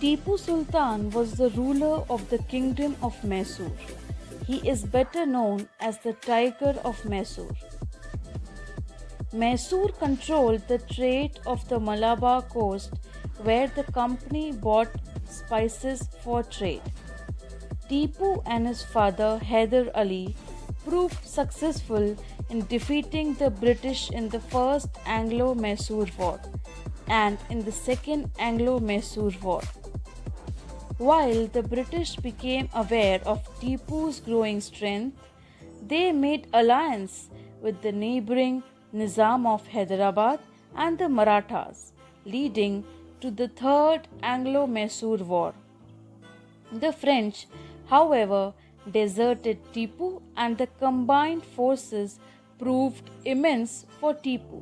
Tipu Sultan was the ruler of the kingdom of Mysore. He is better known as the Tiger of Mysore. Mysore controlled the trade of the Malabar coast where the company bought spices for trade. Tipu and his father Hyder Ali proved successful in defeating the British in the First Anglo-Mysore War and in the Second Anglo-Mysore War. While the British became aware of Tipu's growing strength, they made alliance with the neighboring Nizam of Hyderabad and the Marathas, leading to the Third Anglo-Mysore War. The French, however, deserted Tipu and the combined forces proved immense for Tipu.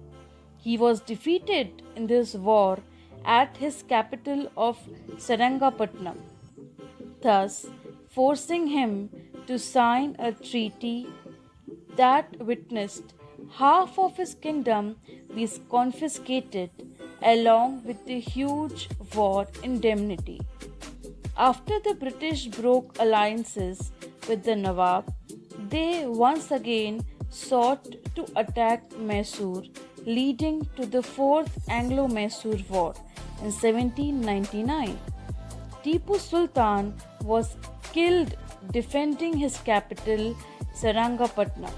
He was defeated in this war at his capital of Sarangapatnam, thus forcing him to sign a treaty that witnessed half of his kingdom be confiscated along with a huge war indemnity. After the British broke alliances with the Nawab, they once again sought to attack Mysore, leading to the Fourth Anglo-Mysore War in 1799. Tipu Sultan was killed defending his capital, Sarangapatnam.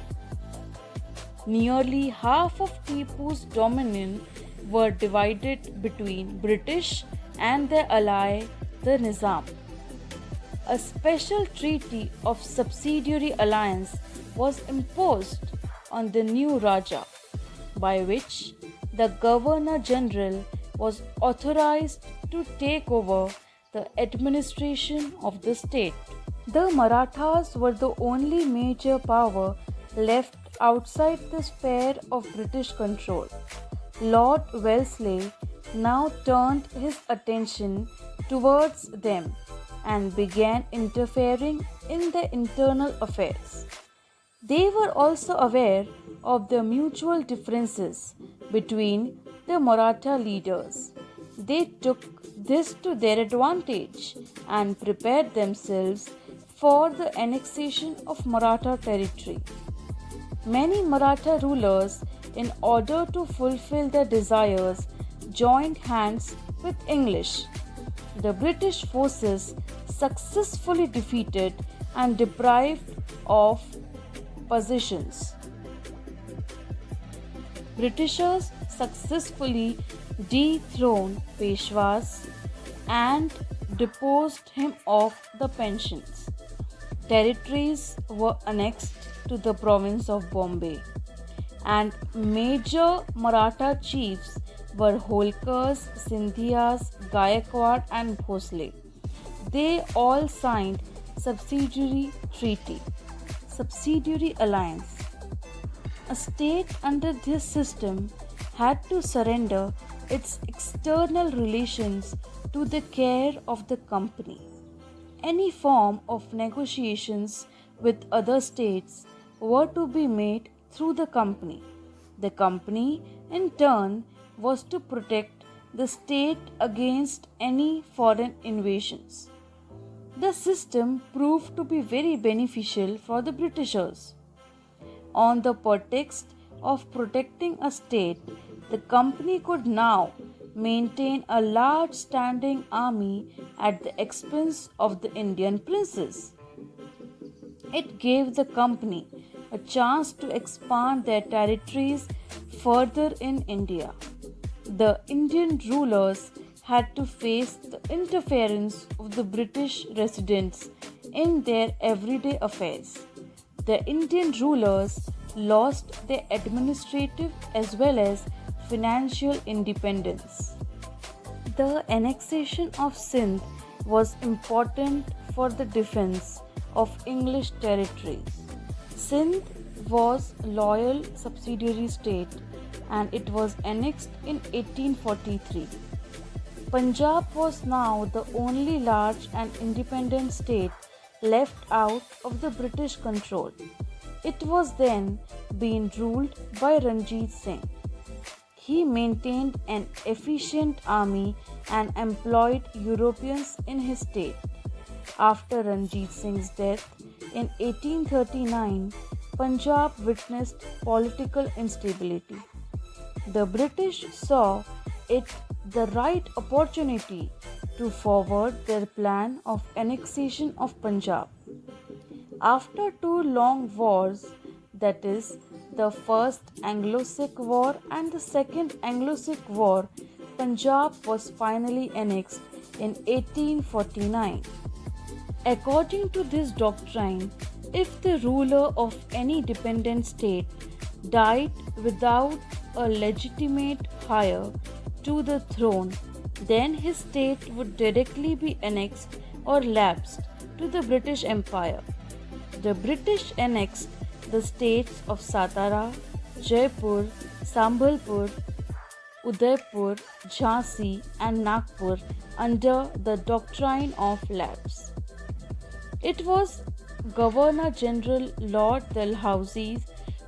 Nearly half of Tipu's dominion were divided between British and their ally, the Nizam. A special treaty of subsidiary alliance was imposed on the new Raja, by which the Governor General was authorized to take over the administration of the state. The Marathas were the only major power left outside the sphere of British control. Lord Wellesley now turned his attention towards them and began interfering in their internal affairs. They were also aware of the mutual differences between the Maratha leaders. They took this to their advantage and prepared themselves for the annexation of Maratha territory. Many Maratha rulers, in order to fulfill their desires, joined hands with English. The British forces successfully defeated and deprived of possessions. Britishers successfully dethroned Peshwas and deposed him of the pensions. Territories were annexed to the province of Bombay, and major Maratha chiefs were Holkars, Sindhias, Gaikwad and Bhosle. They all signed subsidiary alliance. A state under this system had to surrender its external relations to the care of the company. Any form of negotiations with other states were to be made through the company. The company, in turn, was to protect the state against any foreign invasions. The system proved to be very beneficial for the Britishers. On the pretext of protecting a state, the company could now maintain a large standing army at the expense of the Indian princes. It gave the company a chance to expand their territories further in India. The Indian rulers had to face the interference of the British residents in their everyday affairs. The Indian rulers lost their administrative as well as financial independence. The annexation of Sindh was important for the defense of English territories. Sindh was a loyal subsidiary state and it was annexed in 1843. Punjab was now the only large and independent state left out of the British control. It was then being ruled by Ranjit Singh. He maintained an efficient army and employed Europeans in his state. After Ranjit Singh's death in 1839, Punjab witnessed political instability. The British saw it the right opportunity to forward their plan of annexation of Punjab. After two long wars, that is, the First Anglo-Sikh War and the Second Anglo-Sikh War, Punjab was finally annexed in 1849. According to this doctrine, if the ruler of any dependent state died without a legitimate heir to the throne, then his state would directly be annexed or lapsed to the British Empire. The British annexed the states of Satara, Jaipur, Sambhalpur, Udaipur, Jhansi, and Nagpur under the doctrine of lapse. It was Governor General Lord Dalhousie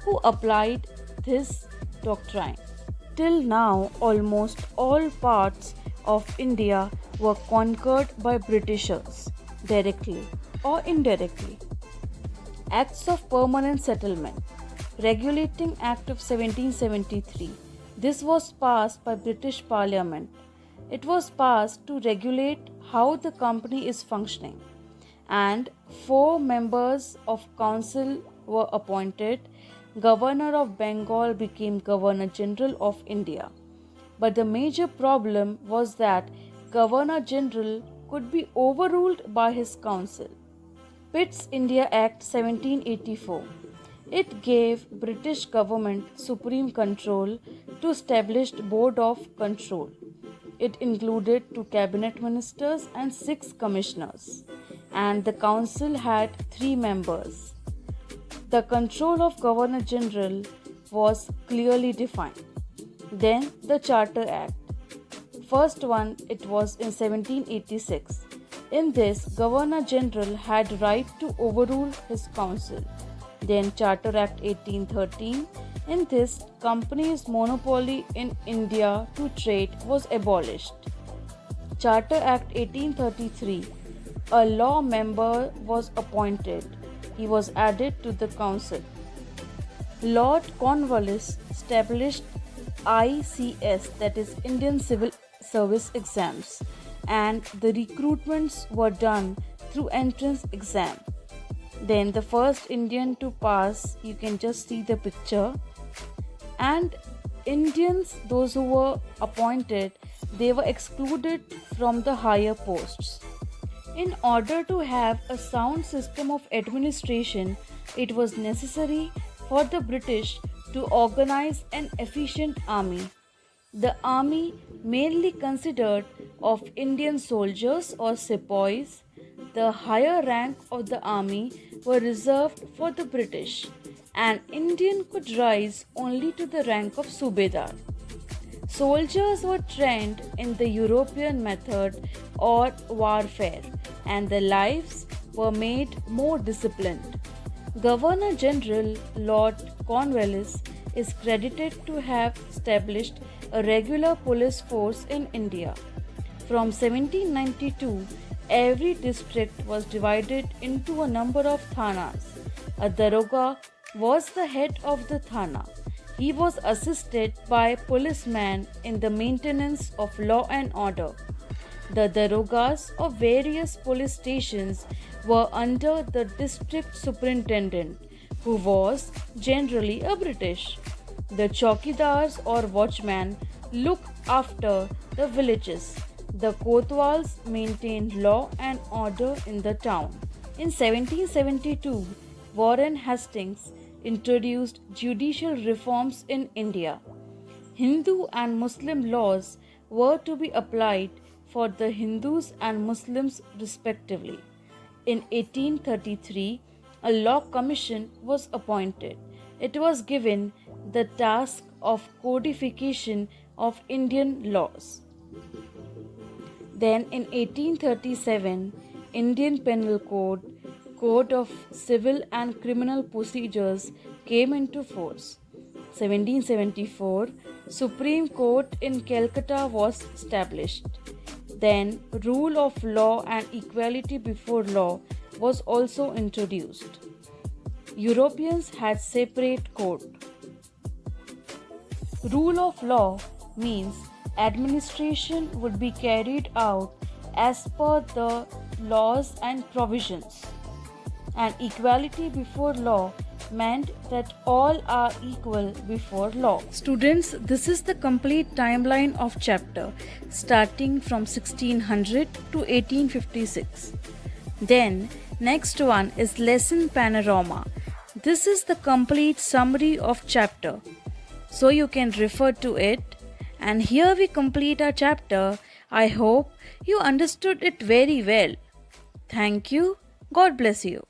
who applied this doctrine. Till now, almost all parts of India were conquered by Britishers, directly or indirectly. Acts of Permanent Settlement. Regulating Act of 1773. This was passed by British Parliament. It was passed to regulate how the company is functioning, and 4 members of council were appointed. Governor of Bengal became Governor General of India. But the major problem was that Governor General could be overruled by his council. Pitt's India Act 1784. It gave British government supreme control to established Board of Control. It included 2 cabinet ministers and 6 commissioners, and the council had 3 members. The control of Governor General was clearly defined. Then the Charter Act. First one, it was in 1786. In this, Governor General had right to overrule his council. Then Charter Act 1813. In this, company's monopoly in India to trade was abolished. Charter Act 1833. A law member was appointed. He was added to the council. Lord Cornwallis established ICS, that is Indian Civil Service exams, and the recruitments were done through entrance exam. Then the first Indian to pass, you can just see the picture, and Indians, those who were appointed, they were excluded from the higher posts. In order to have a sound system of administration, it was necessary for the British to organize an efficient army. The army, mainly considered of Indian soldiers or sepoys, the higher rank of the army were reserved for the British. An Indian could rise only to the rank of Subedar. Soldiers were trained in the European method or warfare, and their lives were made more disciplined. Governor General Lord Cornwallis is credited to have established a regular police force in India. From 1792, every district was divided into a number of thanas. A daroga was the head of the thana. He was assisted by policemen in the maintenance of law and order. The darogas of various police stations were under the district superintendent, who was generally a British. The chowkidars or watchmen looked after the villages. The kotwals maintained law and order in the town. In 1772, Warren Hastings introduced judicial reforms in India. Hindu and Muslim laws were to be applied for the Hindus and Muslims respectively. In 1833, a law commission was appointed. It was given the task of codification of Indian laws. Then in 1837, Indian Penal Code, Code of Civil and Criminal Procedures came into force. 1774, Supreme Court in Calcutta was established. Then, rule of law and equality before law was also introduced. Europeans had separate court. Rule of law means administration would be carried out as per the laws and provisions. And equality before law meant that all are equal before law. Students, this is the complete timeline of chapter starting from 1600 to 1856. Then, next one is lesson Panorama. This is the complete summary of chapter. So you can refer to it. And here we complete our chapter. I hope you understood it very well. Thank you. God bless you.